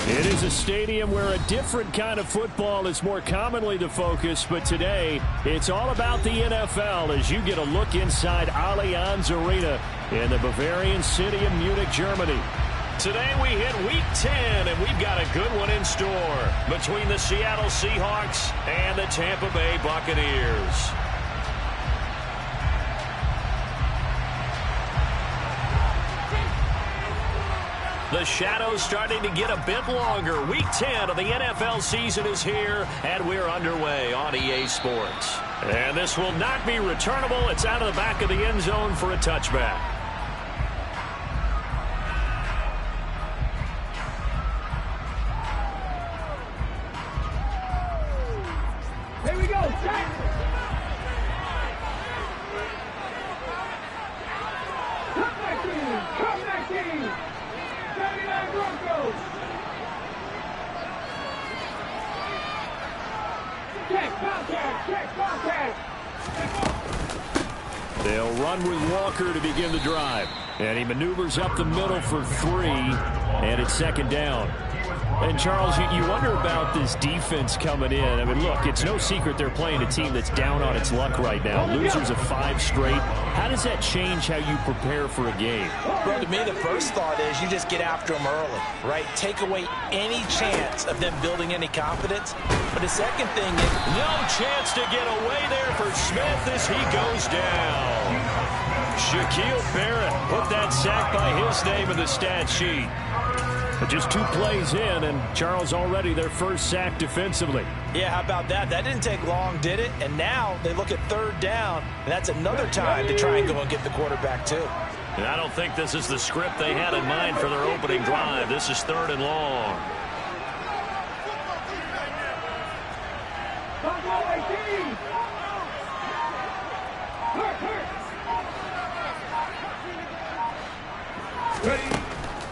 It is a stadium where a different kind of football is more commonly the focus, but today it's all about the NFL as you get a look inside Allianz Arena in the Bavarian city of Munich, Germany. Today we hit Week 10, and we've got a good one in store between the Seattle Seahawks and the Tampa Bay Buccaneers. The shadow's starting to get a bit longer. Week 10 of the NFL season is here, and we're underway on EA Sports. And this will not be returnable. It's out of the back of the end zone for a touchback. Here we go, Jack! Come back team! 79 Broncos! Check contact! They'll run with Walker to begin the drive. And he maneuvers up the middle for 3, and it's second down. And, Charles, you wonder about this defense coming in. I mean, look, it's no secret they're playing a team that's down on its luck right now. Losers of 5 straight. How does that change how you prepare for a game? Well, to me, the first thought is you just get after them early, right? Take away any chance of them building any confidence. But the second thing is... No chance to get away there for Smith as he goes down. Shaquille Barrett put that sack by his name in the stat sheet. But just 2 plays in, and Charles already their first sack defensively. Yeah, how about that? That didn't take long, did it? And now they look at third down, and that's another time to try and go and get the quarterback, too. And I don't think this is the script they had in mind for their opening drive. This is 3rd and long.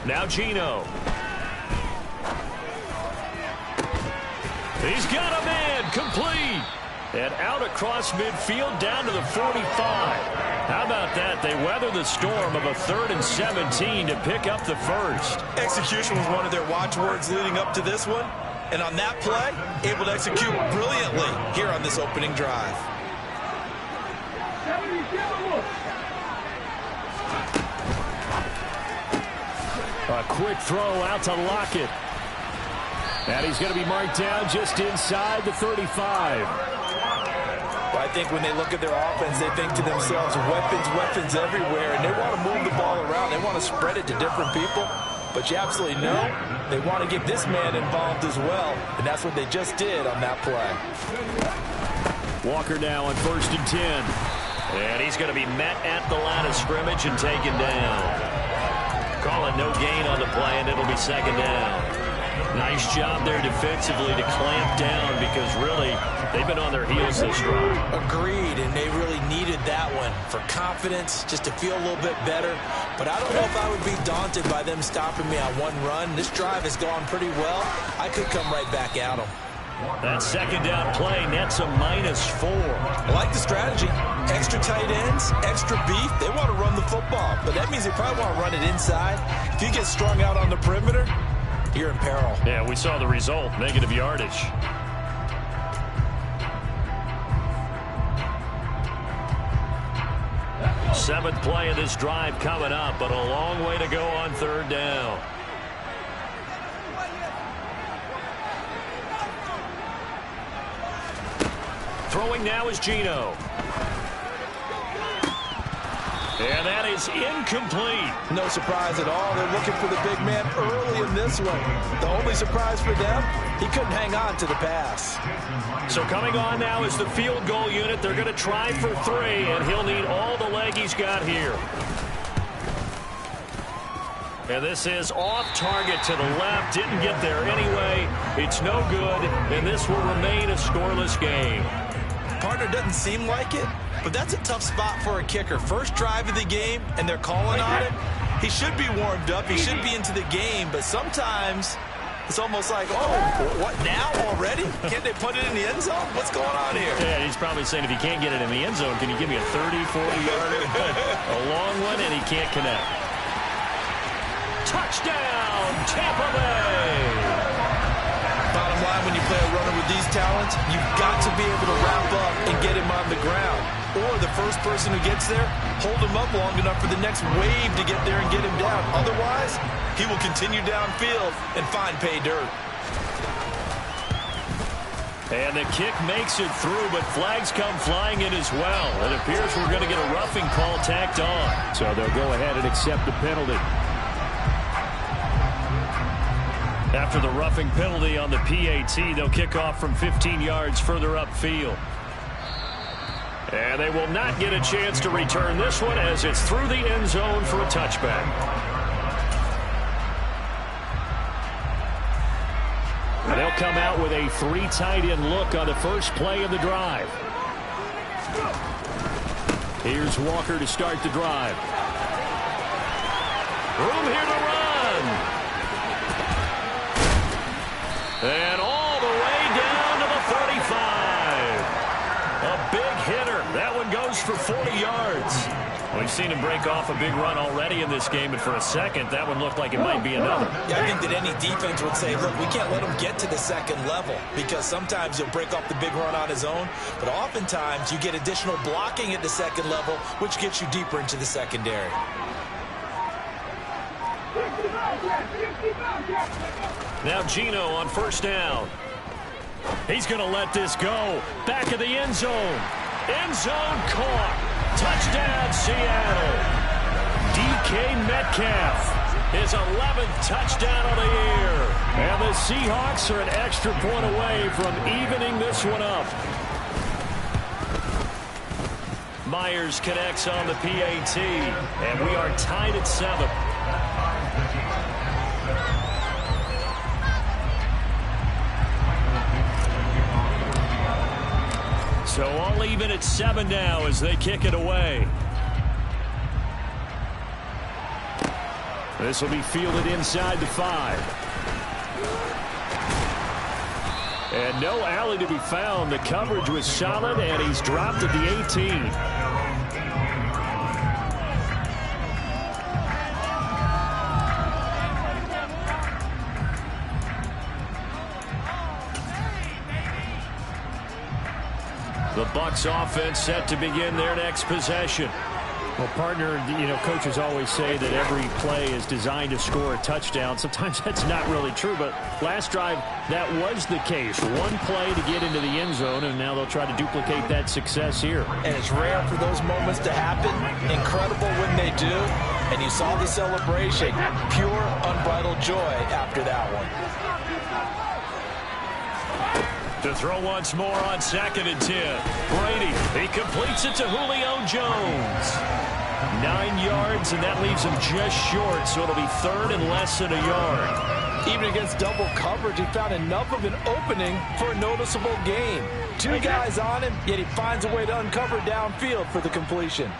Now Geno. He's got a man complete. And out across midfield down to the 45. How about that? They weather the storm of a 3rd and 17 to pick up the first. Execution was one of their watchwords leading up to this one. And on that play, able to execute brilliantly here on this opening drive. A quick throw out to Lockett. And he's going to be marked down just inside the 35. Well, I think when they look at their offense, they think to themselves, weapons everywhere, and they want to move the ball around. They want to spread it to different people. But you absolutely know they want to get this man involved as well, and that's what they just did on that play. Walker now on 1st and 10. And he's going to be met at the line of scrimmage and taken down. Call it no gain on the play, and it'll be second down. Nice job there defensively to clamp down because really they've been on their heels this drive. Agreed, and they really needed that one for confidence, just to feel a little bit better. But I don't know if I would be daunted by them stopping me on one run. This drive has gone pretty well. I could come right back at them. That second down play nets a -4. I like the strategy. Extra tight ends, extra beef. They want to run the football, but that means they probably want to run it inside. If you get strung out on the perimeter, you're in peril. Yeah, we saw the result, negative yardage. Seventh play of this drive coming up, but a long way to go on 3rd down. Throwing now is Geno. And that is incomplete. No surprise at all. They're looking for the big man early in this one. The only surprise for them, he couldn't hang on to the pass. So coming on now is the field goal unit. They're going to try for 3, and he'll need all the leg he's got here. And this is off target to the left. Didn't get there anyway. It's no good, and this will remain a scoreless game. Partner, doesn't seem like it, but that's a tough spot for a kicker. First drive of the game, and they're calling on it. He should be warmed up. He should be into the game, but sometimes it's almost like, oh, what now already? Can't they put it in the end zone? What's going on here? Yeah, he's probably saying if he can't get it in the end zone, can you give me a 30, 40-yarder? A long one, and he can't connect. Touchdown, Tampa Bay! talent, you've got to be able to wrap up and get him on the ground. Or the first person who gets there, hold him up long enough for the next wave to get there and get him down. Otherwise, he will continue downfield and find pay dirt. And the kick makes it through, but flags come flying in as well. It appears we're going to get a roughing call tacked on. So they'll go ahead and accept the penalty. After the roughing penalty on the PAT, they'll kick off from 15 yards further upfield. And they will not get a chance to return this one as it's through the end zone for a touchback. And they'll come out with a 3 tight end look on the first play of the drive. Here's Walker to start the drive. Room here to run. And all the way down to the 35. A big hitter. That one goes for 40 yards. We've seen him break off a big run already in this game, and for a second, that one looked like it might be another. Yeah, I think that any defense would say, look, we can't let him get to the second level, because sometimes he'll break off the big run on his own, but oftentimes you get additional blocking at the second level, which gets you deeper into the secondary. Now Gino on first down. He's going to let this go. Back of the end zone. End zone caught. Touchdown, Seattle. DK Metcalf, his 11th touchdown of the year. And the Seahawks are an extra point away from evening this one up. Myers connects on the PAT, and we are tied at 7. So all even at 7 now as they kick it away. This will be fielded inside the 5. And no alley to be found. The coverage was solid, and he's dropped at the 18. The Bucs offense set to begin their next possession. Well, partner, coaches always say that every play is designed to score a touchdown. Sometimes that's not really true, but last drive, that was the case. One play to get into the end zone, and now they'll try to duplicate that success here. And it's rare for those moments to happen. Incredible when they do. And you saw the celebration. Pure, unbridled joy after that one. To throw once more on 2nd and 10. Brady, he completes it to Julio Jones. 9 yards, and that leaves him just short, so it'll be 3rd and less than a yard. Even against double coverage, he found enough of an opening for a noticeable gain. 2 guys on him, yet he finds a way to uncover downfield for the completion.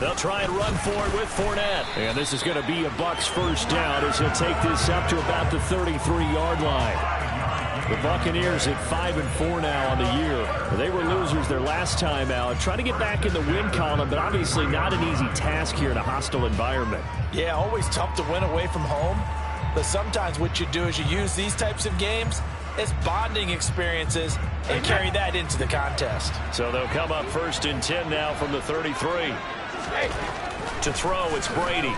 They'll try and run for it with Fournette. And this is going to be a Bucs first down as he'll take this up to about the 33-yard line. The Buccaneers at 5-4 now on the year. They were losers their last time out. Trying to get back in the win column, but obviously not an easy task here in a hostile environment. Yeah, always tough to win away from home. But sometimes what you do is you use these types of games as bonding experiences and carry that into the contest. So they'll come up 1st and 10 now from the 33. To throw, it's Brady.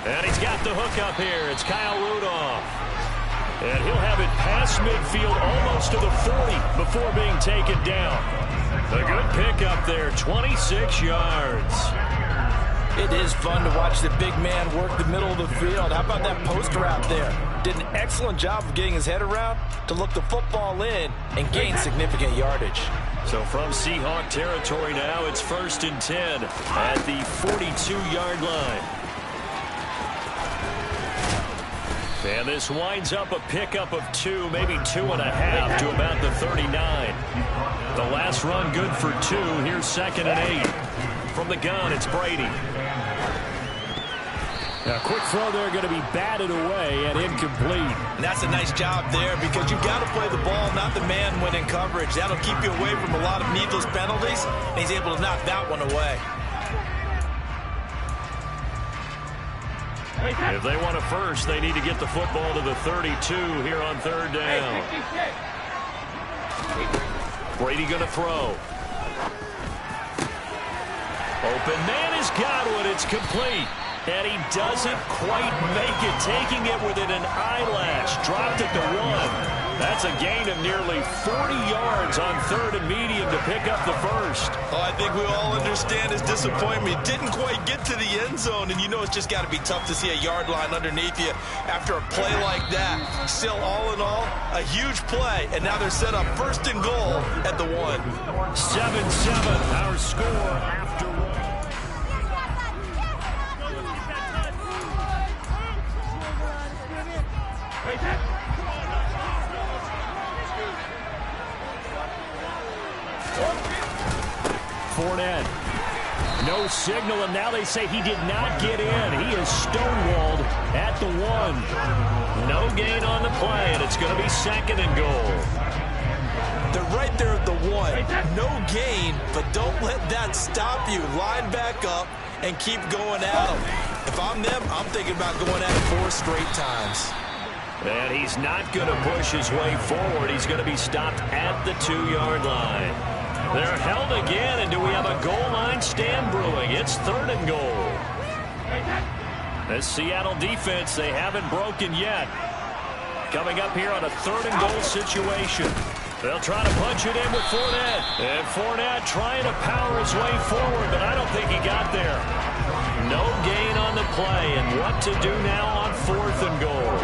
And he's got the hook up here. It's Kyle Rudolph. And he'll have it past midfield almost to the 40 before being taken down. A good pickup there, 26 yards. It is fun to watch the big man work the middle of the field. How about that post route there? Did an excellent job of getting his head around to look the football in and gain significant yardage. So from Seahawk territory now, it's 1st and 10 at the 42-yard line. And this winds up a pickup of 2, maybe 2.5 to about the 39. The last run good for 2. Here's 2nd and 8. From the gun, it's Brady. Now, quick throw there going to be batted away and incomplete. And that's a nice job there because you've got to play the ball, not the man when in coverage. That'll keep you away from a lot of needless penalties, and he's able to knock that one away. If they want a first, they need to get the football to the 32 here on third down. Brady going to throw. Open man has got one. It's complete. And he doesn't quite make it, taking it within an eyelash. Dropped it to 1. That's a gain of nearly 40 yards on third and medium to pick up the first. Oh, I think we all understand his disappointment. He didn't quite get to the end zone, and you know it's just got to be tough to see a yard line underneath you after a play like that. Still, all in all, a huge play, and now they're set up first and goal at the 1. 7-7, our score after 1. Fournette. No signal, and now they say he did not get in. He is stonewalled at the 1. No gain on the play, and it's going to be second and goal. They're right there at the 1. No gain, but don't let that stop you. Line back up and keep going at them. If I'm them, I'm thinking about going at it 4 straight times. And he's not going to push his way forward. He's going to be stopped at the 2-yard line. They're held again, and do we have a goal line stand brewing? It's third and goal. The Seattle defense, they haven't broken yet. Coming up here on a third and goal situation. They'll try to punch it in with Fournette. And Fournette trying to power his way forward, but I don't think he got there. No gain on the play, and what to do now on fourth and goal.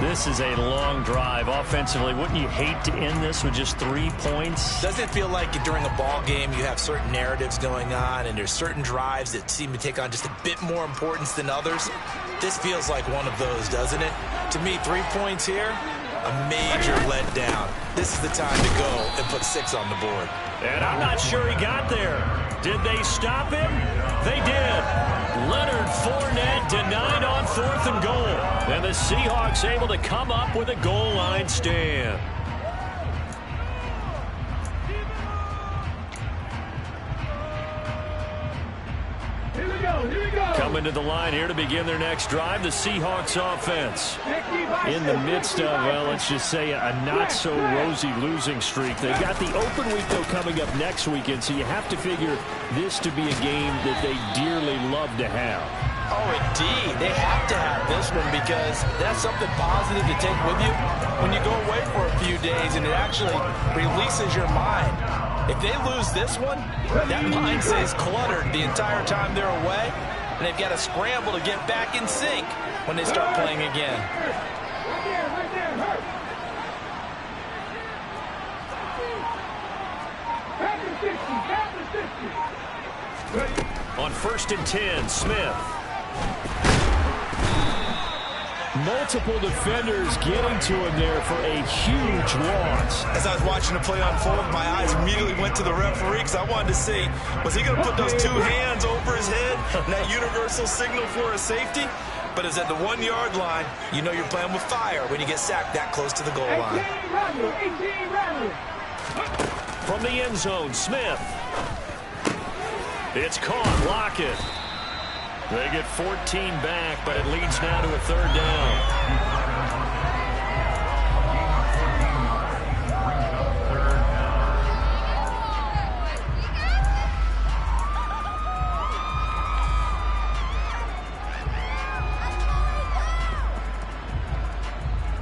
This is a long drive offensively. Wouldn't you hate to end this with just 3 points? Doesn't it feel like during a ball game you have certain narratives going on and there's certain drives that seem to take on just a bit more importance than others? This feels like one of those, doesn't it? To me, 3 points here, a major letdown. This is the time to go and put 6 on the board. And I'm not sure he got there. Did they stop him? They did. Leonard Fournette denied on fourth and goal. And the Seahawks able to come up with a goal line stand. Coming to the line here to begin their next drive, the Seahawks offense. In the midst of, well, let's just say a not-so-rosy losing streak. They've got the open week, though, coming up next weekend, so you have to figure this to be a game that they dearly love to have. Oh, indeed. They have to have this one because that's something positive to take with you when you go away for a few days, and it actually releases your mind. If they lose this one, that mind stays cluttered the entire time they're away, and they've got to scramble to get back in sync when they start playing again. On 1st and 10, Smith. Multiple defenders getting to him there for a huge loss. As I was watching the play unfold, my eyes immediately went to the referee because I wanted to see, was he going to put those 2 hands over his head and that universal signal for a safety? But it's at the 1-yard line. You know you're playing with fire when you get sacked that close to the goal line. From the end zone, Smith. It's caught. Lockett. They get 14 back, but it leads now to a third down.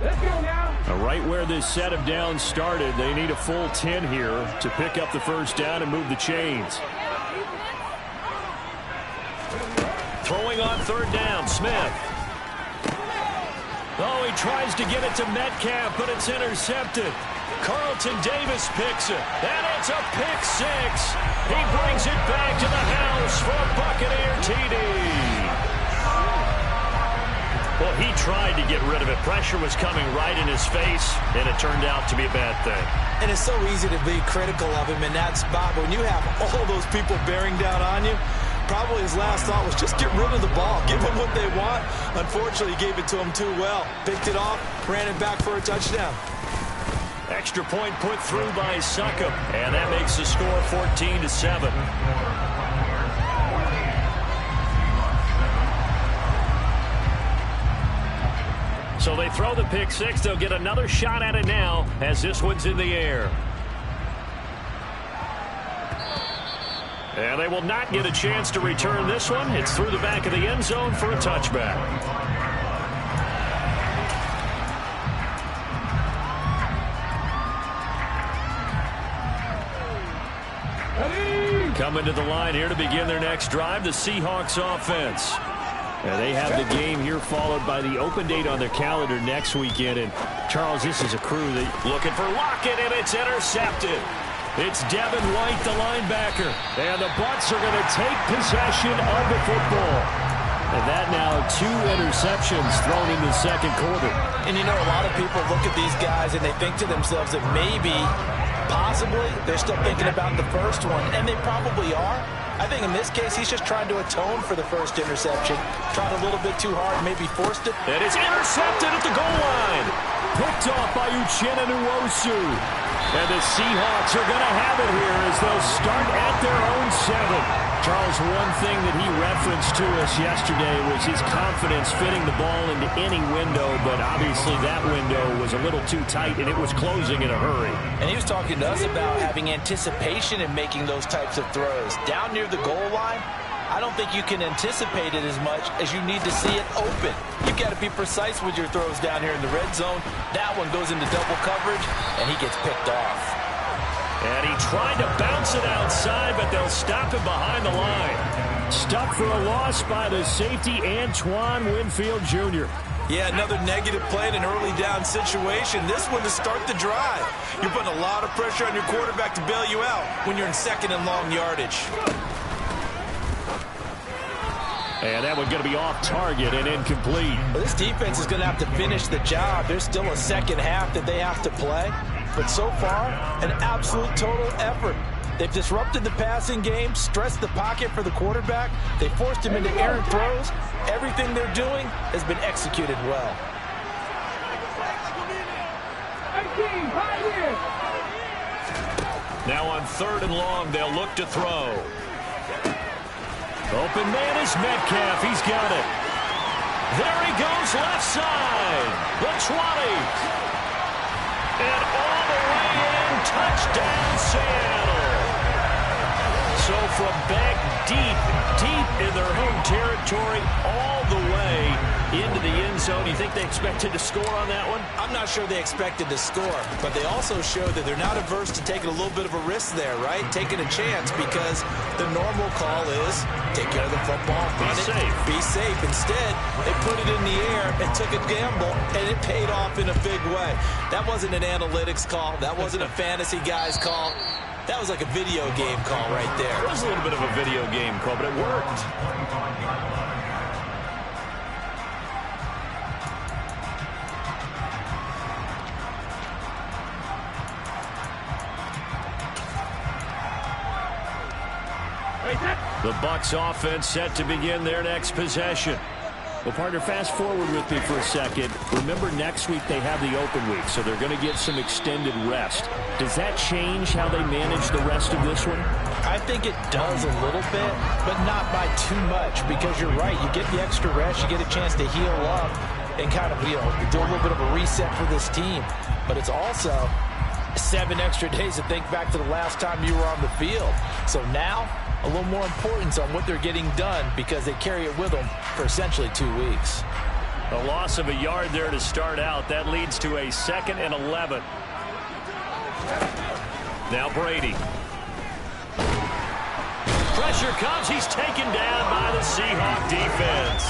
Let's go now. Right where this set of downs started, they need a full 10 here to pick up the first down and move the chains. Throwing on third down, Smith. Oh, he tries to get it to Metcalf, but it's intercepted. Carlton Davis picks it, and it's a pick 6. He brings it back to the house for a Buccaneer TD. Well, he tried to get rid of it. Pressure was coming right in his face, and it turned out to be a bad thing. And it's so easy to be critical of him in that spot. But when you have all those people bearing down on you, probably his last thought was just get rid of the ball. Give them what they want. Unfortunately, he gave it to them too well. Picked it off, ran it back for a touchdown. Extra point put through by Succop, and that makes the score 14-7. So they throw the pick six. They'll get another shot at it now as this one's in the air. And they will not get a chance to return this one. It's through the back of the end zone for a touchback. Coming to the line here to begin their next drive, the Seahawks offense. And they have the game here followed by the open date on their calendar next weekend. And, Charles, this is a crew that looking for Lockett, and it's intercepted. It's Devin White, the linebacker. And the Bucs are going to take possession of the football. And that now 2 interceptions thrown in the second quarter. And you know, a lot of people look at these guys and they think to themselves that maybe, possibly, they're still thinking about the first one. And they probably are. I think in this case, he's just trying to atone for the first interception. Tried a little bit too hard, maybe forced it. And it's intercepted at the goal line. Picked off by Uchenna Nwosu. And the Seahawks are going to have it here as they'll start at their own 7. Charles, one thing that he referenced to us yesterday was his confidence fitting the ball into any window, but obviously that window was a little too tight, and it was closing in a hurry. And he was talking to us about having anticipation in making those types of throws. Down near the goal line, I don't think you can anticipate it as much as you need to see it open. You've got to be precise with your throws down here in the red zone. That one goes into double coverage, and he gets picked off. And he tried to bounce it outside, but they'll stop him behind the line. Stuck for a loss by the safety, Antoine Winfield Jr. Yeah, another negative play in an early down situation. This one to start the drive. You're putting a lot of pressure on your quarterback to bail you out when you're in second and long yardage. And that one's going to be off target and incomplete. Well, this defense is going to have to finish the job. There's still a second half that they have to play. But so far, an absolute total effort. They've disrupted the passing game, stressed the pocket for the quarterback. They forced him into errant throws. Everything they're doing has been executed well. Now on 3rd and long, they'll look to throw. Open man is Metcalf. He's got it. There he goes, left side. The 20. And all the way in, touchdown Seattle. So from back deep in their home territory, all the way into the end zone. You think they expected to score on that one? I'm not sure they expected to score, but they also showed that they're not averse to taking a little bit of a risk there, right? Taking a chance, because the normal call is take care of the football, run it, be safe. Instead, they put it in the air and took a gamble, and it paid off in a big way. That wasn't an analytics call. That wasn't a fantasy guy's call. That was like a video game call right there. It was a little bit of a video game call, but it worked. The Bucs offense set to begin their next possession. Well, partner, fast forward with me for a second. Remember, next week they have the open week, so they're going to get some extended rest. Does that change how they manage the rest of this one? I think it does a little bit, but not by too much, because you're right. You get the extra rest, you get a chance to heal up and kind of, do a little bit of a reset for this team. But it's also 7 extra days to think back to the last time you were on the field. So now, a little more importance on what they're getting done, because they carry it with them for essentially 2 weeks. A loss of a yard there to start out. That leads to a 2nd and 11. Now Brady. Pressure comes. He's taken down by the Seahawk defense.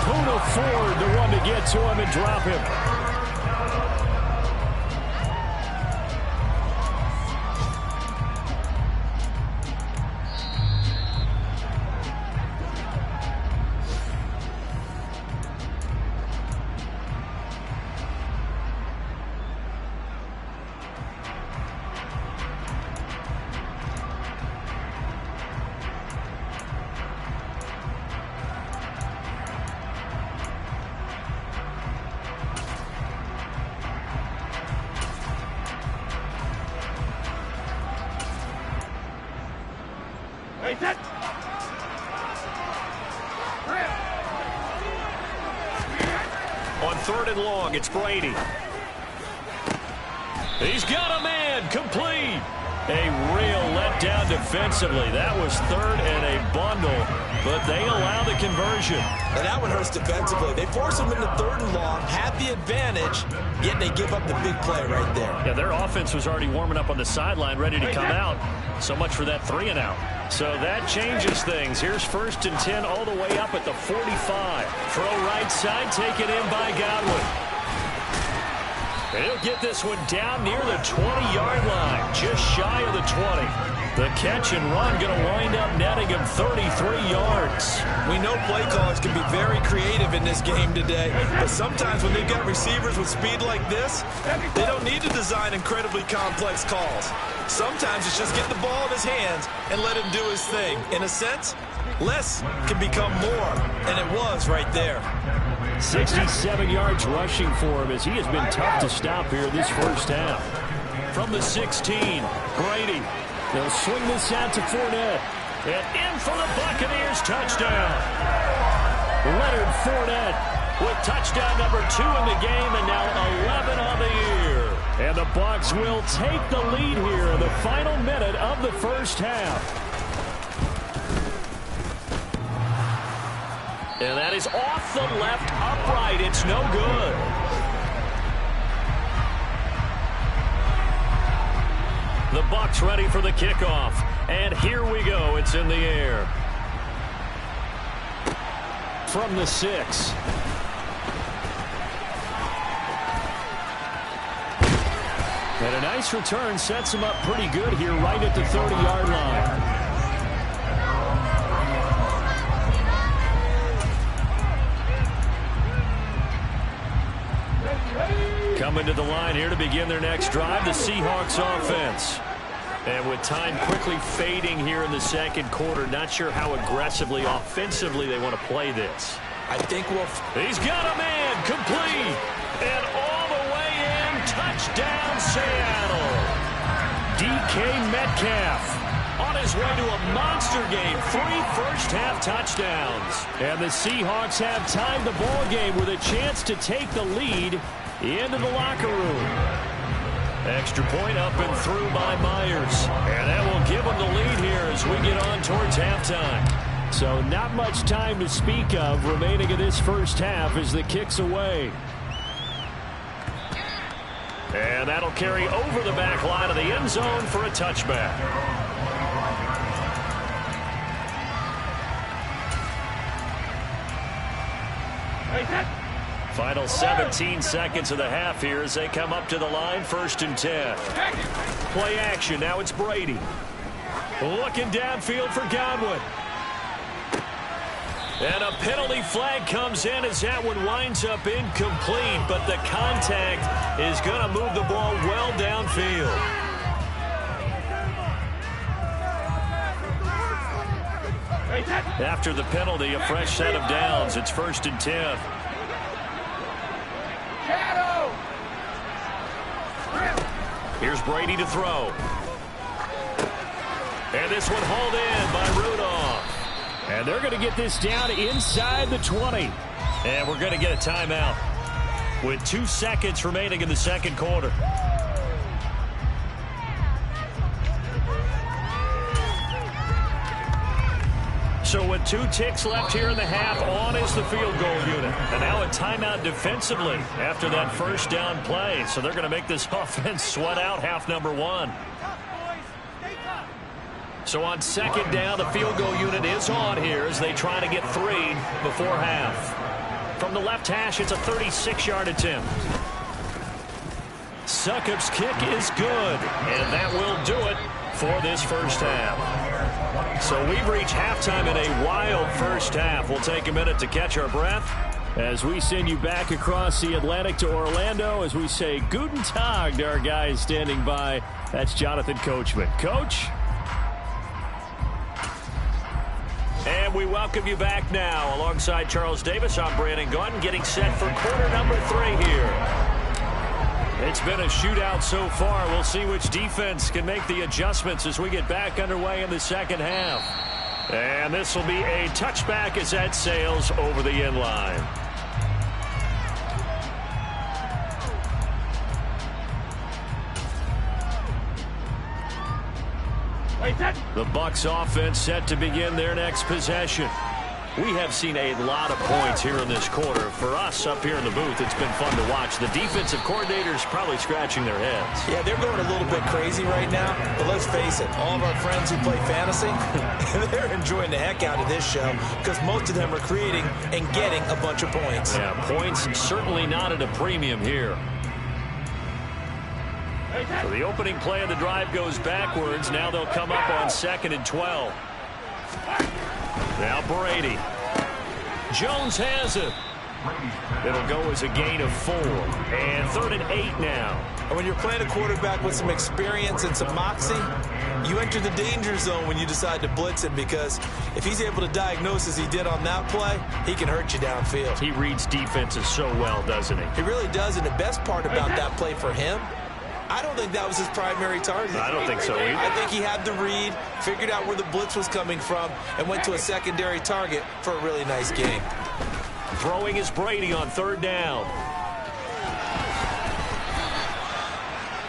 Poona Ford, the one to get to him and drop him. On 3rd and long. It's Brady. He's got a man. Complete. A real letdown defensively. That was 3rd and a bundle, but they allow the conversion. And that one hurts defensively. They force them into 3rd and long, have the advantage, yet they give up the big play right there. Yeah, their offense was already warming up on the sideline, ready to come out. So much for that 3 and out. So that changes things. Here's 1st and 10 all the way up at the 45. Throw right side, taken in by Godwin. He'll get this one down near the 20-yard line, just shy of the 20. The catch and run going to wind up netting him 33 yards. We know play callers can be very creative in this game today, but sometimes when they've got receivers with speed like this, they don't need to design incredibly complex calls. Sometimes it's just get the ball in his hands and let him do his thing. In a sense, less can become more, and it was right there. 67 yards rushing for him as he has been tough to stop here this first half. From the 16, Brady. They'll swing this out to Fournette. And in for the Buccaneers touchdown. Leonard Fournette with touchdown number 2 in the game and now 11 on the year. And the Bucs will take the lead here in the final minute of the first half. And that is off the left upright. It's no good. The Bucs ready for the kickoff. And here we go. It's in the air. From the 6. And a nice return sets him up pretty good here right at the 30-yard line. Coming to the line here to begin their next drive, the Seahawks offense. And with time quickly fading here in the second quarter, not sure how aggressively, offensively they want to play this. I think He's got a man, complete, and all the way in, touchdown Seattle. DK Metcalf on his way to a monster game, 3 first-half touchdowns. And the Seahawks have tied the ball game with a chance to take the lead into the locker room. Extra point up and through by Myers. And that will give them the lead here as we get on towards halftime. So not much time to speak of remaining in this first half as the kick's away. And that'll carry over the back line of the end zone for a touchback. Final 17 seconds of the half here as they come up to the line, 1st and 10. Play action, now it's Brady. Looking downfield for Godwin. And a penalty flag comes in as that one winds up incomplete, but the contact is going to move the ball well downfield. After the penalty, a fresh set of downs. It's 1st and 10. Here's Brady to throw. And this one hauled in by Rudolph. And they're going to get this down inside the 20. And we're going to get a timeout with 2 seconds remaining in the second quarter. So with 2 ticks left here in the half, on is the field goal unit. And now a timeout defensively after that first down play. So they're going to make this offense sweat out half number 1. So on 2nd down, the field goal unit is on here as they try to get 3 before half. From the left hash, it's a 36-yard attempt. Succop's kick is good, and that will do it for this first half. So we've reached halftime in a wild first half. We'll take a minute to catch our breath as we send you back across the Atlantic to Orlando as we say Guten Tag to our guys standing by. That's Jonathan Coachman. Coach? And we welcome you back now. Alongside Charles Davis, I'm Brandon Gaudin, getting set for quarter number 3 here. It's been a shootout so far. We'll see which defense can make the adjustments as we get back underway in the second half. And this will be a touchback as that sails over the end line. The Bucs offense set to begin their next possession. We have seen a lot of points here in this quarter. For us up here in the booth, it's been fun to watch. The defensive coordinators probably scratching their heads. Yeah, they're going a little bit crazy right now. But let's face it, all of our friends who play fantasy, they're enjoying the heck out of this show because most of them are creating and getting a bunch of points. Yeah, points certainly not at a premium here. So the opening play of the drive goes backwards. Now they'll come up on 2nd and 12. Now Brady. Jones has it. It'll go as a gain of 4. And 3rd and 8 now. And when you're playing a quarterback with some experience and some moxie, you enter the danger zone when you decide to blitz him, because if he's able to diagnose as he did on that play, he can hurt you downfield. He reads defenses so well, doesn't he? He really does, and the best part about that play for him, I don't think that was his primary target. I don't think so either. I think he had the read, figured out where the blitz was coming from, and went to a secondary target for a really nice game. Throwing is Brady on 3rd down.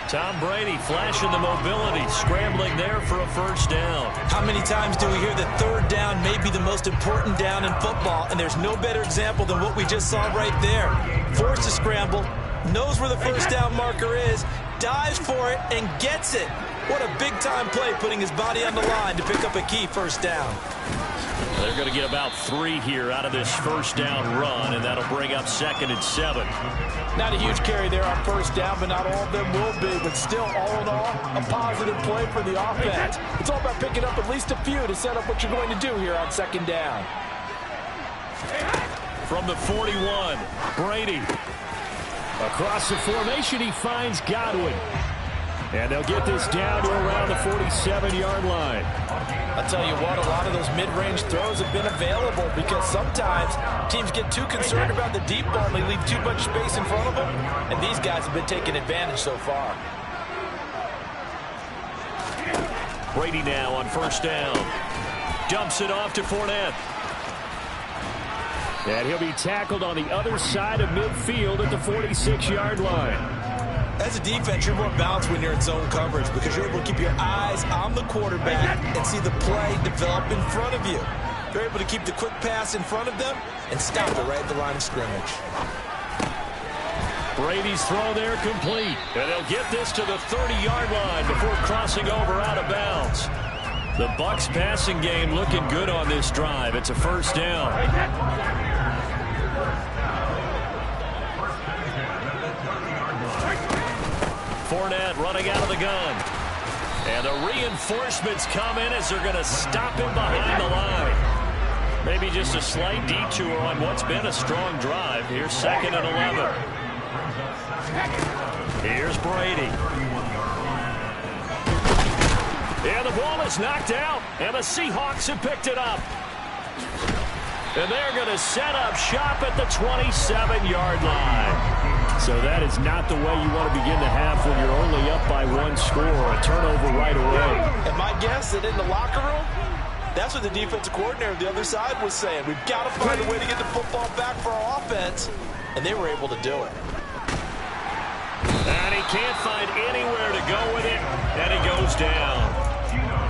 Tom Brady flashing the mobility, scrambling there for a 1st down. How many times do we hear that 3rd down may be the most important down in football, and there's no better example than what we just saw right there. Forced to scramble, knows where the 1st down marker is, dives for it, and gets it. What a big-time play, putting his body on the line to pick up a key 1st down. They're going to get about 3 here out of this 1st down run, and that'll bring up 2nd and 7. Not a huge carry there on 1st down, but not all of them will be. But still, all in all, a positive play for the offense. It's all about picking up at least a few to set up what you're going to do here on 2nd down. From the 41, Brady. Across the formation, he finds Godwin. And they'll get this down to around the 47-yard line. I'll tell you what, a lot of those mid-range throws have been available because sometimes teams get too concerned about the deep ball and they leave too much space in front of them, and these guys have been taking advantage so far. Brady now on 1st down. Dumps it off to Fournette. And he'll be tackled on the other side of midfield at the 46-yard line. As a defense, you're more balanced when you're in zone coverage because you're able to keep your eyes on the quarterback and see the play develop in front of you. You're able to keep the quick pass in front of them and stop it right at the line of scrimmage. Brady's throw there complete. And they'll get this to the 30-yard line before crossing over out of bounds. The Bucs passing game looking good on this drive. It's a 1st down. Fournette running out of the gun. And the reinforcements come in as they're going to stop him behind the line. Maybe just a slight detour on what's been a strong drive. Here's 2nd and 11. Here's Brady. And the ball is knocked out, and the Seahawks have picked it up. And they're going to set up shop at the 27-yard line. So that is not the way you want to begin the half when you're only up by 1 score. A turnover right away. And my guess that in the locker room, that's what the defensive coordinator on the other side was saying. We've got to find a way to get the football back for our offense. And they were able to do it. And he can't find anywhere to go with it. And he goes down.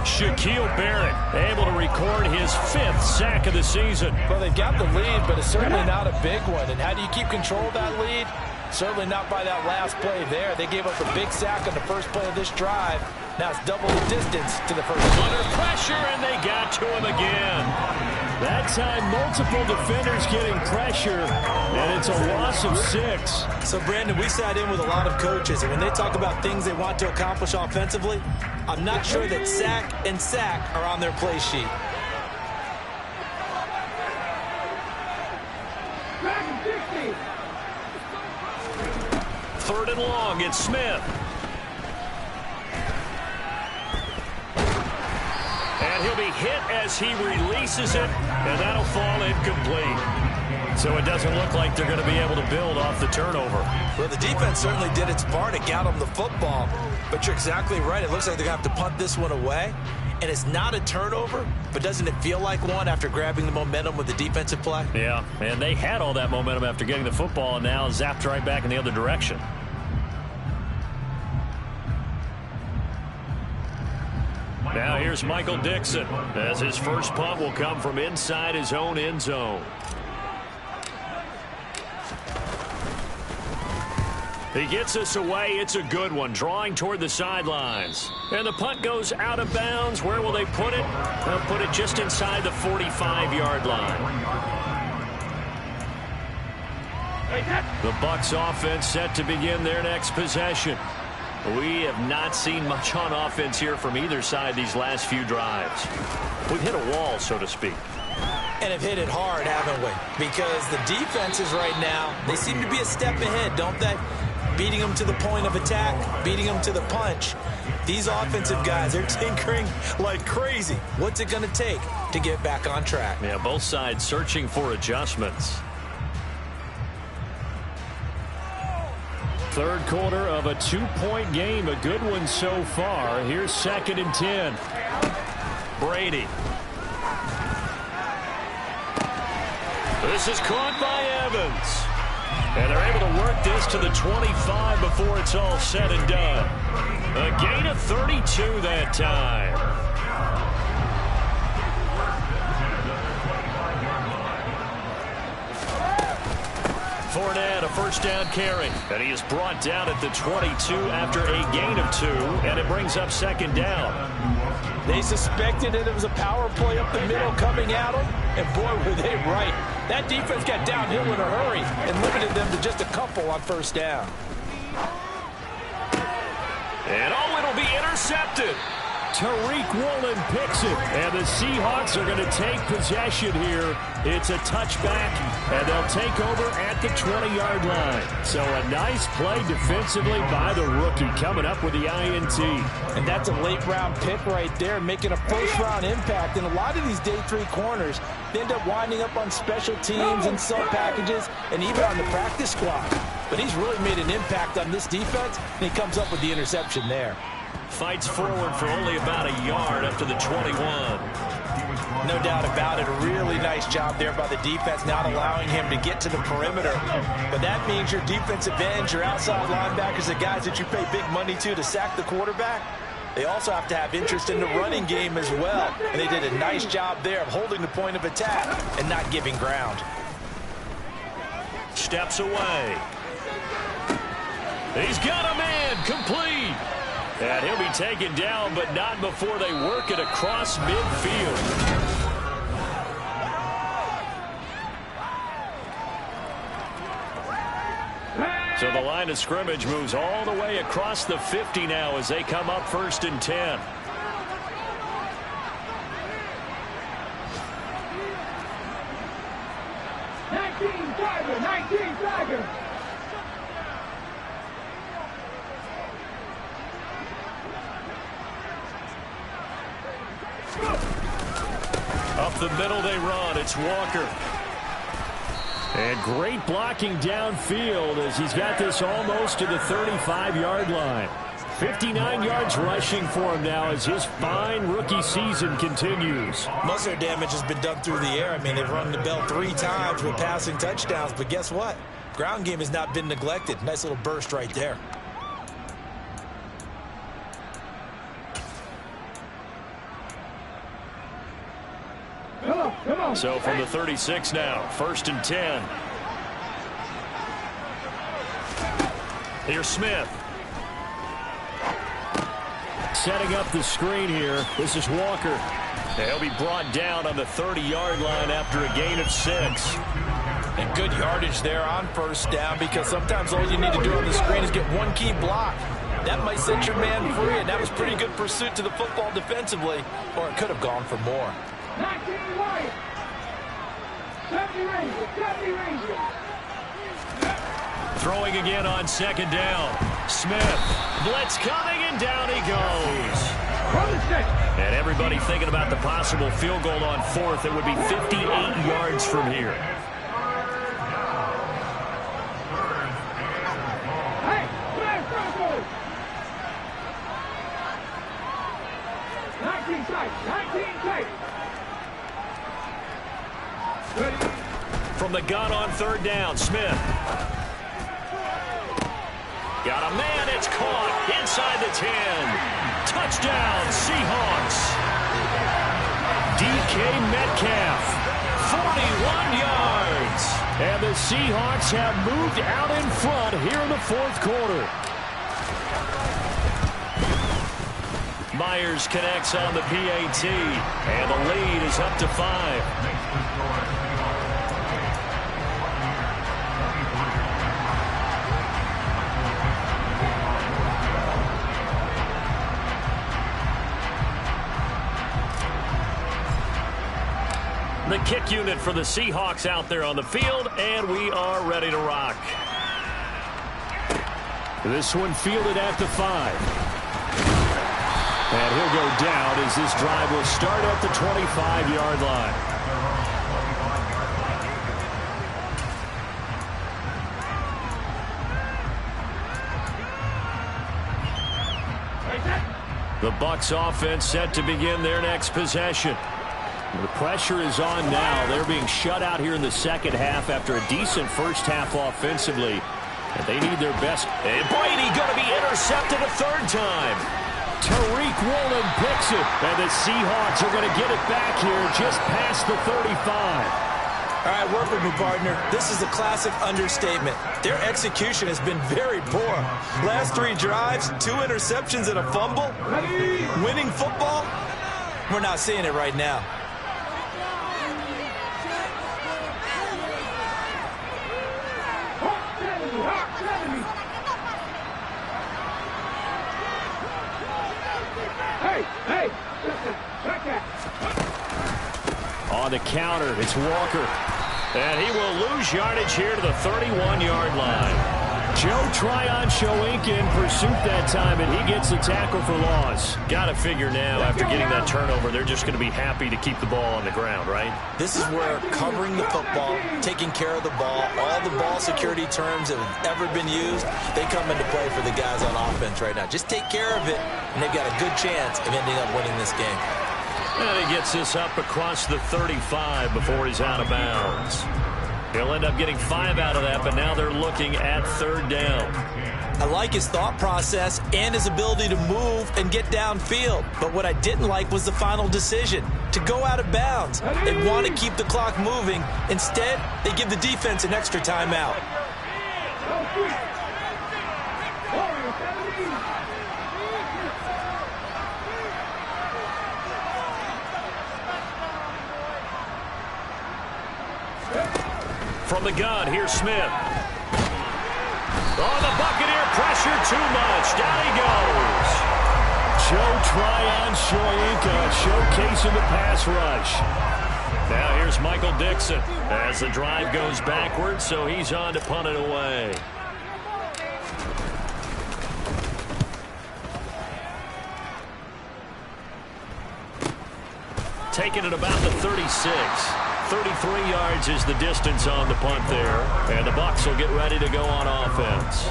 Shaquille Barrett able to record his 5th sack of the season. Well, they've got the lead, but it's certainly not a big one. And how do you keep control of that lead? Certainly not by that last play there. They gave up a big sack on the first play of this drive. Now it's double the distance to the first. Under pressure, and they got to him again. That time, multiple defenders getting pressure, and it's a loss of 6. So, Brandon, we sat in with a lot of coaches, and when they talk about things they want to accomplish offensively, I'm not sure that sack and sack are on their play sheet. 3rd and long, it's Smith. And he'll be hit as he releases it, and that'll fall incomplete. So it doesn't look like they're going to be able to build off the turnover. Well, the defense certainly did its part to get them the football, but you're exactly right. It looks like they're going to have to punt this one away, and it's not a turnover, but doesn't it feel like one after grabbing the momentum with the defensive play? Yeah, and they had all that momentum after getting the football, and now zapped right back in the other direction. Now here's Michael Dixon, as his first punt will come from inside his own end zone. He gets us away. It's a good one, drawing toward the sidelines. And the punt goes out of bounds. Where will they put it? They'll put it just inside the 45-yard line. The Bucs offense set to begin their next possession. We have not seen much on offense here from either side these last few drives. We've hit a wall, so to speak. And have hit it hard, haven't we? Because the defenses right now, they seem to be a step ahead, don't they? Beating them to the point of attack, beating them to the punch. These offensive guys are tinkering like crazy. What's it going to take to get back on track? Yeah, both sides searching for adjustments. Third quarter of a 2-point game, a good one so far. Here's 2nd and 10. Brady. This is caught by Evans. And they're able to work this to the 25 before it's all said and done. A gain of 32 that time. Fournette, a first down carry. And he is brought down at the 22 after a gain of 2. And it brings up 2nd down. They suspected that it was a power play up the middle coming at them. And boy, were they right. That defense got downhill in a hurry and limited them to just a couple on first down. And it'll be intercepted. Tariq Woolen picks it. And the Seahawks are going to take possession here. It's a touchback, and they'll take over at the 20-yard line. So a nice play defensively by the rookie, coming up with the INT. And that's a late-round pick right there, making a first-round impact. And a lot of these day 3 corners, they end up winding up on special teams and sub packages and even on the practice squad. But he's really made an impact on this defense, and he comes up with the interception there. Fights forward for only about a yard up to the 21. No doubt about it. A really nice job there by the defense, not allowing him to get to the perimeter. But that means your defensive ends, your outside linebackers, the guys that you pay big money to sack the quarterback, they also have to have interest in the running game as well. And they did a nice job there of holding the point of attack and not giving ground. Steps away. He's got a man complete. And he'll be taken down, but not before they work it across midfield. So the line of scrimmage moves all the way across the 50 now as they come up 1st and 10. Tiger. Up the middle they run. It's Walker. And great blocking downfield as he's got this almost to the 35-yard line. 59 yards rushing for him now as his fine rookie season continues. Most of their damage has been done through the air. I mean, they've run the bell 3 times with passing touchdowns, but guess what? Ground game has not been neglected. Nice little burst right there. Come on. So from the 36 now, 1st and 10. Here's Smith. Setting up the screen here. This is Walker. And he'll be brought down on the 30-yard line after a gain of 6. And good yardage there on first down, because sometimes all you need to do on the screen is get one key block. That might set your man free, and that was pretty good pursuit to the football defensively, or it could have gone for more. 19 White. 70 Ranger. Throwing again on 2nd down. Smith. Blitz coming, and down he goes. And everybody thinking about the possible field goal on 4th. It would be 58 yards from here. Hey, flash Broncos. 19 tight. From the gun on 3rd down, Smith. Got a man, it's caught inside the 10. Touchdown, Seahawks. DK Metcalf, 41 yards. And the Seahawks have moved out in front here in the fourth quarter. Myers connects on the PAT, and the lead is up to 5. The kick unit for the Seahawks out there on the field, and we are ready to rock. This one fielded at the 5. And he'll go down as this drive will start at the 25-yard line. The Bucs offense set to begin their next possession. The pressure is on now. They're being shut out here in the second half after a decent first half offensively. And they need their best. And Brady going to be intercepted a third time. Tariq Woolen picks it. And the Seahawks are going to get it back here just past the 35. All right, work with me, partner. This is a classic understatement. Their execution has been very poor. Last 3 drives, 2 interceptions and a fumble. Winning football? We're not seeing it right now. On the counter, it's Walker. And he will lose yardage here to the 31-yard line. Joe Tryon-Shoyinka in pursuit that time, and he gets the tackle for loss. Got to figure now, after getting that turnover, they're just going to be happy to keep the ball on the ground, right? This is where covering the football, taking care of the ball, all the ball security terms that have ever been used, they come into play for the guys on offense right now. Just take care of it, and they've got a good chance of ending up winning this game. And he gets this up across the 35 before he's out of bounds. He'll end up getting 5 out of that, but now they're looking at third down. I like his thought process and his ability to move and get downfield. But what I didn't like was the final decision, to go out of bounds. They want to keep the clock moving. Instead, they give the defense an extra timeout. From the gun, here's Smith. Oh, the Buccaneer pressure too much. Down he goes. Joe Tryon-Shoyinka showcasing the pass rush. Now here's Michael Dixon as the drive goes backwards, so he's on to punt it away. Taking it about the 36. 33 yards is the distance on the punt there. And the Bucs will get ready to go on offense.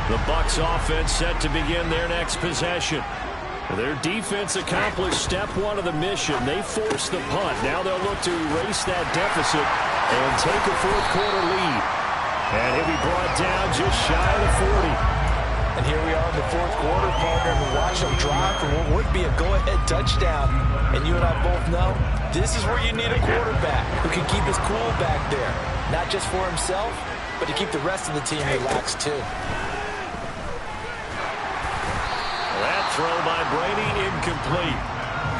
The Bucs offense set to begin their next possession. Their defense accomplished step 1 of the mission. They forced the punt. Now they'll look to erase that deficit and take a fourth quarter lead. And he'll be brought down just shy of the 40. And here we are in the fourth quarter, partner. We watch them drive for what would be a go-ahead touchdown. And you and I both know this is where you need a quarterback who can keep his cool back there. Not just for himself, but to keep the rest of the team relaxed too. That throw by Brady incomplete.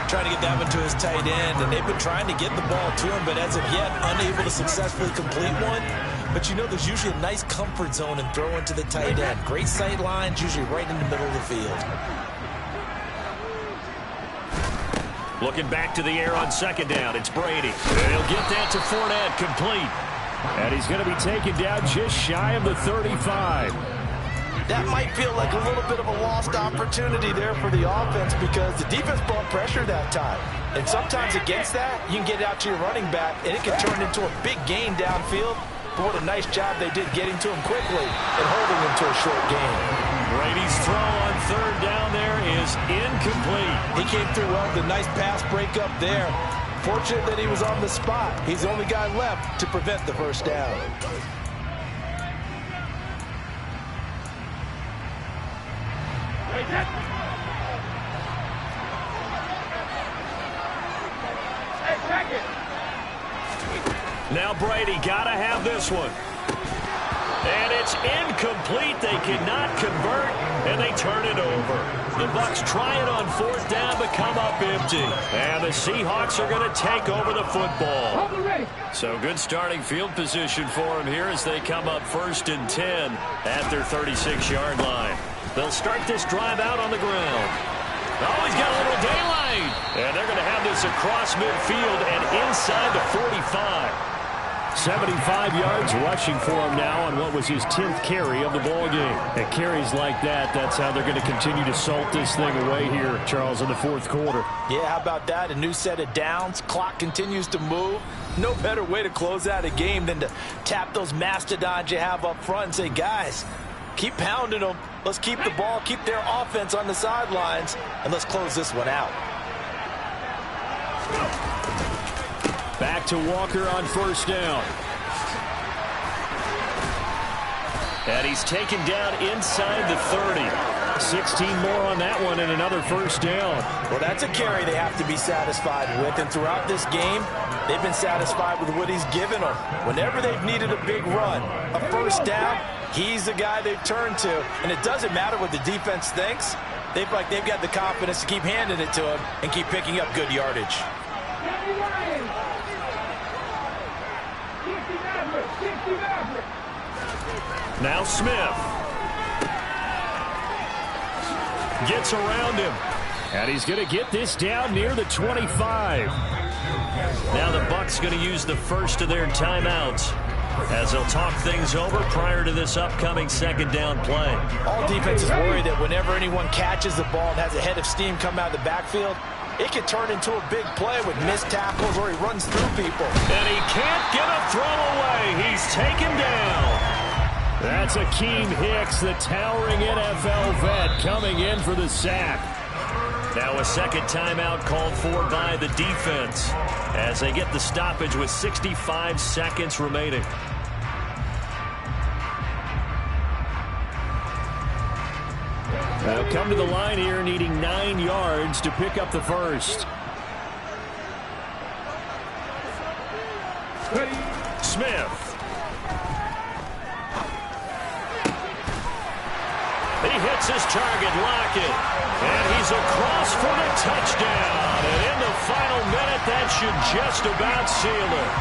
Trying to get that one to his tight end, and they've been trying to get the ball to him, but as of yet, unable to successfully complete one. But you know there's usually a nice comfort zone in throwing to the tight end. Great sight lines, usually right in the middle of the field. Looking back to the air on second down, it's Brady. And he'll get that to Fournette, complete. And he's going to be taken down just shy of the 35. That might feel like a little bit of a lost opportunity there for the offense because the defense brought pressure that time. And sometimes against that, you can get it out to your running back, and it can turn into a big gain downfield. But what a nice job they did getting to him quickly and holding him to a short gain. Brady's throw on third down there is incomplete. He came through well with a nice pass breakup there. Fortunate that he was on the spot. He's the only guy left to prevent the first down. Now Brady got to have this one. And it's incomplete. They cannot convert, and they turn it over. The Bucs try it on fourth down, but come up empty. And the Seahawks are going to take over the football. So good starting field position for them here as they come up 1st and 10 at their 36-yard line. They'll start this drive out on the ground. Oh, he's got a little daylight. And they're going to have this across midfield and inside the 45. 75 yards rushing for him now on what was his 10th carry of the ball game. At carries like that, that's how they're going to continue to salt this thing away here, Charles, in the fourth quarter. Yeah, how about that? A new set of downs. Clock continues to move. No better way to close out a game than to tap those mastodons you have up front and say, guys, keep pounding them. Let's keep the ball, keep their offense on the sidelines, and let's close this one out. Back to Walker on first down. And he's taken down inside the 30. 16 more on that one and another first down. Well, that's a carry they have to be satisfied with. And throughout this game, they've been satisfied with what he's given them. Whenever they've needed a big run, a first down, he's the guy they've turned to. And it doesn't matter what the defense thinks. They've got the confidence to keep handing it to him and keep picking up good yardage. Now Smith gets around him, and he's going to get this down near the 25. Now the Bucs going to use the first of their timeouts as they'll talk things over prior to this upcoming second down play. All defenses worry that whenever anyone catches the ball and has a head of steam come out of the backfield, it can turn into a big play with missed tackles or he runs through people. And he can't get a throw away. He's taken down. That's Akeem Hicks, the towering NFL vet, coming in for the sack. Now a second timeout called for by the defense as they get the stoppage with 65 seconds remaining. They'll come to the line here needing 9 yards to pick up the first. Smith. He hits his target, Lockett, and he's across for the touchdown. And in the final minute, that should just about seal it.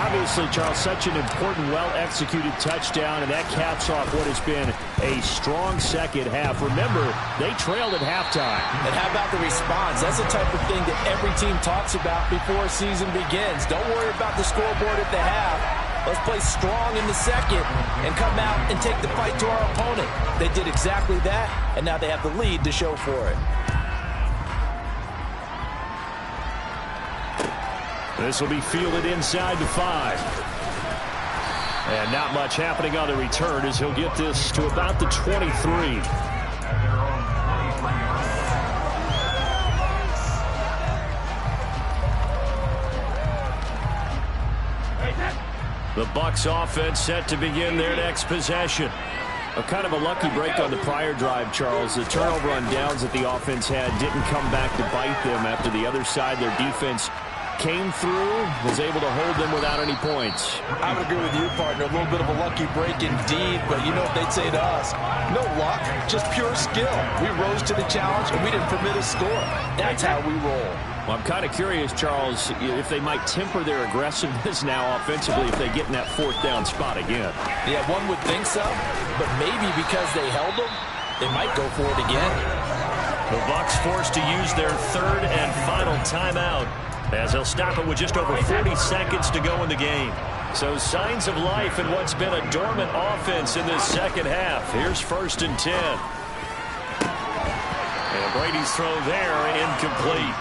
Obviously, Charles, such an important, well-executed touchdown, and that caps off what has been a strong second half. Remember, they trailed at halftime. And how about the response? That's the type of thing that every team talks about before a season begins. Don't worry about the scoreboard at the half. Let's play strong in the second and come out and take the fight to our opponent. They did exactly that, and now they have the lead to show for it. This will be fielded inside the 5. And not much happening on the return as he'll get this to about the 23. The Bucs offense set to begin their next possession. A kind of a lucky break on the prior drive, Charles. The turnover on downs that the offense had didn't come back to bite them after the other side. Their defense came through, was able to hold them without any points. I would agree with you, partner. A little bit of a lucky break indeed, but you know what they'd say to us? No luck, just pure skill. We rose to the challenge, and we didn't permit a score. That's how we roll. Well, I'm kind of curious, Charles, if they might temper their aggressiveness now offensively if they get in that fourth down spot again. Yeah, one would think so, but maybe because they held them, they might go for it again. The Bucs forced to use their third and final timeout as they'll stop it with just over 40 seconds to go in the game. So signs of life in what's been a dormant offense in this second half. Here's 1st and 10. And Brady's throw there, incomplete.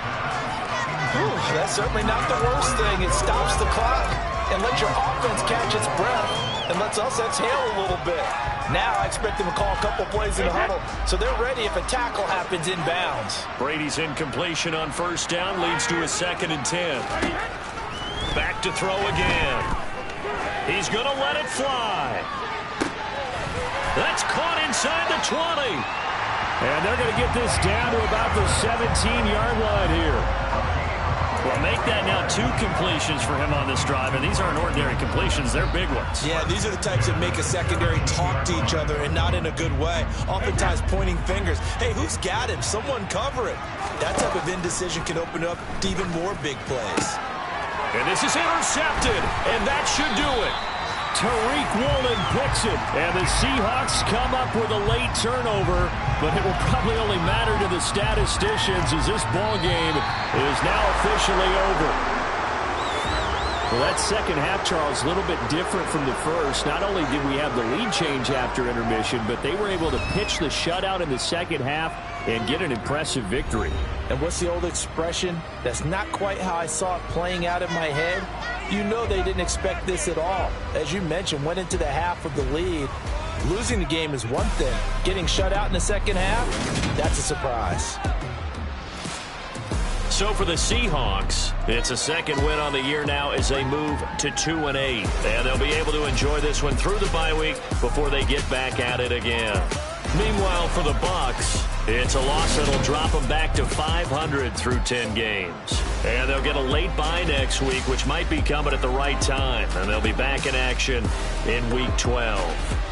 Whew, that's certainly not the worst thing. It stops the clock and lets your offense catch its breath and lets us exhale a little bit. Now I expect them to call a couple plays in the huddle, so they're ready if a tackle happens inbounds. Brady's incompletion on first down leads to a 2nd and 10. Back to throw again. He's going to let it fly. That's caught inside the 20. And they're going to get this down to about the 17-yard line here. Well, make that now 2 completions for him on this drive, and these aren't ordinary completions. They're big ones. Yeah, these are the types that make a secondary talk to each other and not in a good way. Oftentimes pointing fingers. Hey, who's got him? Someone cover it. That type of indecision can open up to even more big plays. And this is intercepted, and that should do it. Tariq Woolen picks it, and the Seahawks come up with a late turnover, but it will probably only matter to the statisticians as this ball game is now officially over. Well, that second half, Charles, a little bit different from the first. Not only did we have the lead change after intermission, but they were able to pitch the shutout in the second half and get an impressive victory. And what's the old expression? That's not quite how I saw it playing out in my head. You know they didn't expect this at all. As you mentioned, went into the half of the lead. Losing the game is one thing. Getting shut out in the second half, that's a surprise. So for the Seahawks, it's a 2nd win on the year now as they move to 2-8. And they'll be able to enjoy this one through the bye week before they get back at it again. Meanwhile, for the Bucs, it's a loss that'll drop them back to 500 through 10 games. And they'll get a late bye next week, which might be coming at the right time. And they'll be back in action in Week 12.